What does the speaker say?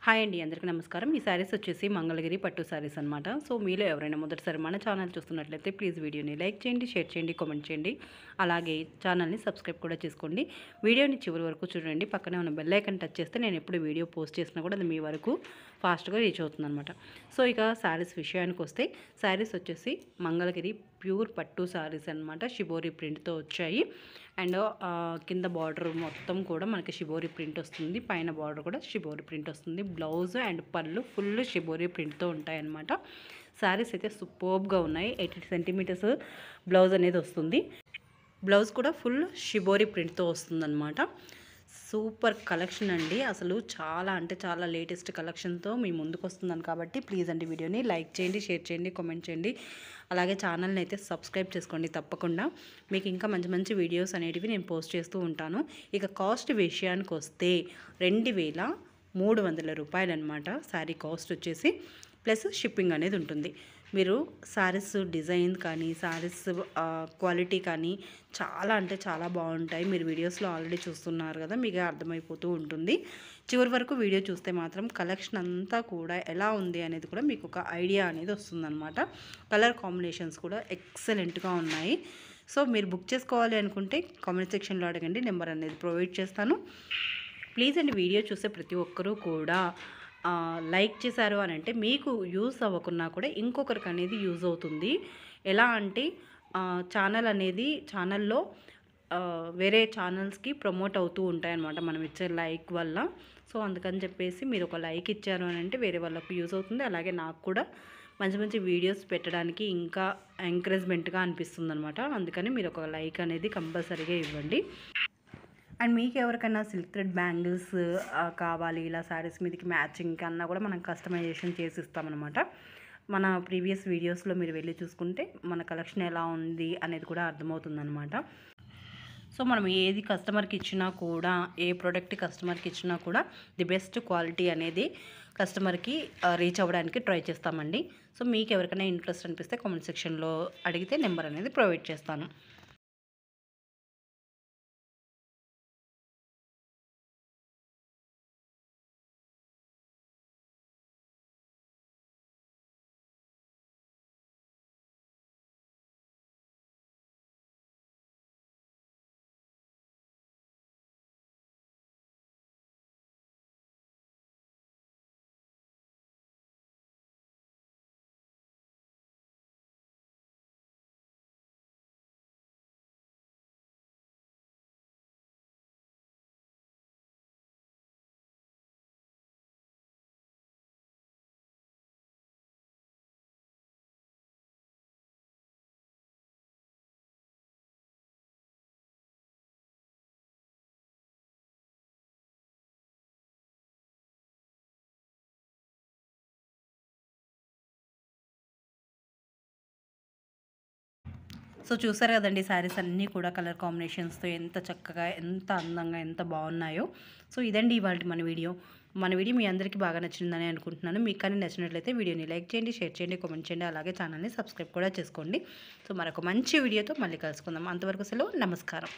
Hi అండి, అందరికీ నమస్కారం. ఈ శారీస్ వచ్చేసి మంగళగిరి పట్టు శారీస్ అనమాట. సో మీలో ఎవరైనా మొదటిసారి మన ఛానల్ చూస్తున్నట్లయితే ప్లీజ్ వీడియోని లైక్ చేయండి, షేర్ చేయండి, కామెంట్ చేయండి. అలాగే ఛానల్ని సబ్స్క్రైబ్ కూడా చేసుకోండి. వీడియోని చివరి వరకు చూడండి. పక్కనే ఉన్న బెల్ ఐకాన్ టచ్ చేస్తే నేను ఎప్పుడు వీడియో పోస్ట్ చేసినా కూడా అది మీ వరకు ఫాస్ట్గా రీచ్ అవుతుంది అనమాట. సో ఇక శారీస్ విషయానికి వస్తే శారీస్ వచ్చేసి మంగళగిరి ప్యూర్ పట్టు శారీస్ అనమాట. షిబోరి ప్రింట్తో వచ్చాయి. అండ్ కింద బార్డర్ మొత్తం కూడా మనకి షిబోరి ప్రింట్ వస్తుంది. పైన బార్డర్ కూడా షిబోరి ప్రింట్ వస్తుంది. బ్లౌజ్ అండ్ పళ్ళు ఫుల్ షిబోరి ప్రింట్తో ఉంటాయన్నమాట. శారీస్ అయితే సూపర్బ్గా ఉన్నాయి. 80 సెంటీమీటర్స్ బ్లౌజ్ అనేది వస్తుంది. బ్లౌజ్ కూడా ఫుల్ షిబోరి ప్రింట్తో వస్తుందన్నమాట. సూపర్ కలెక్షన్ అండి. అసలు చాలా అంటే చాలా లేటెస్ట్ కలెక్షన్తో మీ ముందుకు వస్తున్నాను కాబట్టి ప్లీజ్ అండి వీడియోని లైక్ చేయండి, షేర్ చేయండి, కామెంట్ చేయండి. అలాగే ఛానల్ని అయితే సబ్స్క్రైబ్ చేసుకోండి తప్పకుండా. మీకు ఇంకా మంచి మంచి వీడియోస్ అనేటివి నేను పోస్ట్ చేస్తూ ఉంటాను. ఇక కాస్ట్ విషయానికి వస్తే 2300 రూపాయలు అనమాట శారీ కాస్ట్ వచ్చేసి. ప్లస్ షిప్పింగ్ అనేది ఉంటుంది. మీరు శారీస్ డిజైన్ కానీ శారీస్ క్వాలిటీ కానీ చాలా అంటే చాలా బాగుంటాయి. మీరు వీడియోస్లో ఆల్రెడీ చూస్తున్నారు కదా, మీకు అర్థమైపోతూ ఉంటుంది. చివరి వరకు వీడియో చూస్తే మాత్రం కలెక్షన్ అంతా కూడా ఎలా ఉంది అనేది కూడా మీకు ఒక ఐడియా అనేది వస్తుందన్నమాట. కలర్ కాంబినేషన్స్ కూడా ఎక్సలెంట్గా ఉన్నాయి. సో మీరు బుక్ చేసుకోవాలి అనుకుంటే కామెంట్ సెక్షన్లో అడగండి, నెంబర్ అనేది ప్రొవైడ్ చేస్తాను. ప్లీజ్ అండి వీడియో చూసే ప్రతి ఒక్కరూ కూడా లైక్ చేశారు అని అంటే మీకు యూజ్ అవ్వకున్నా కూడా ఇంకొకరికి అనేది యూజ్ అవుతుంది. ఎలా అంటే ఛానల్లో వేరే ఛానల్స్కి ప్రమోట్ అవుతూ ఉంటాయన్నమాట మనం ఇచ్చే లైక్ వల్ల. సో అందుకని చెప్పేసి మీరు ఒక లైక్ ఇచ్చారు అని అంటే వేరే వాళ్ళకు యూజ్ అవుతుంది. అలాగే నాకు కూడా మంచి మంచి వీడియోస్ పెట్టడానికి ఇంకా ఎంకరేజ్మెంట్గా అనిపిస్తుంది అనమాట. అందుకని మీరు ఒక లైక్ అనేది కంపల్సరీగా ఇవ్వండి. అండ్ మీకు ఎవరికైనా సిల్క్ థ్రెడ్ బ్యాంగిల్స్ కావాలి, ఇలా శారీస్ మీదకి మ్యాచింగ్ కన్నా కూడా మనం కస్టమైజేషన్ చేసి ఇస్తామన్నమాట. మన ప్రీవియస్ వీడియోస్లో మీరు వెళ్ళి చూసుకుంటే మన కలెక్షన్ ఎలా ఉంది అనేది కూడా అర్థమవుతుందన్నమాట. సో మనం ఏది కస్టమర్కి ఇచ్చినా కూడా, ఏ ప్రోడక్ట్ కస్టమర్కి ఇచ్చినా కూడా ది బెస్ట్ క్వాలిటీ అనేది కస్టమర్కి రీచ్ అవ్వడానికి ట్రై చేస్తామండి. సో మీకు ఎవరికైనా ఇంట్రెస్ట్ అనిపిస్తే కామెంట్ సెక్షన్లో అడిగితే నెంబర్ అనేది ప్రొవైడ్ చేస్తాను. సో చూసారు కదండి, శారీస్ అన్నీ కూడా కలర్ కాంబినేషన్స్తో ఎంత చక్కగా, ఎంత అందంగా, ఎంత బాగున్నాయో. సో ఇదండి ఇవాళ మన వీడియో మీ అందరికీ బాగా నచ్చిందని అనుకుంటున్నాను. మీకు కానీ నచ్చినట్లయితే వీడియోని లైక్ చేయండి, షేర్ చేయండి, కామెంట్ చేయండి. అలాగే ఛానల్ని సబ్స్క్రైబ్ కూడా చేసుకోండి. సో మరొక మంచి వీడియోతో మళ్ళీ కలుసుకుందాం. అంతవరకు సెలవు, నమస్కారం.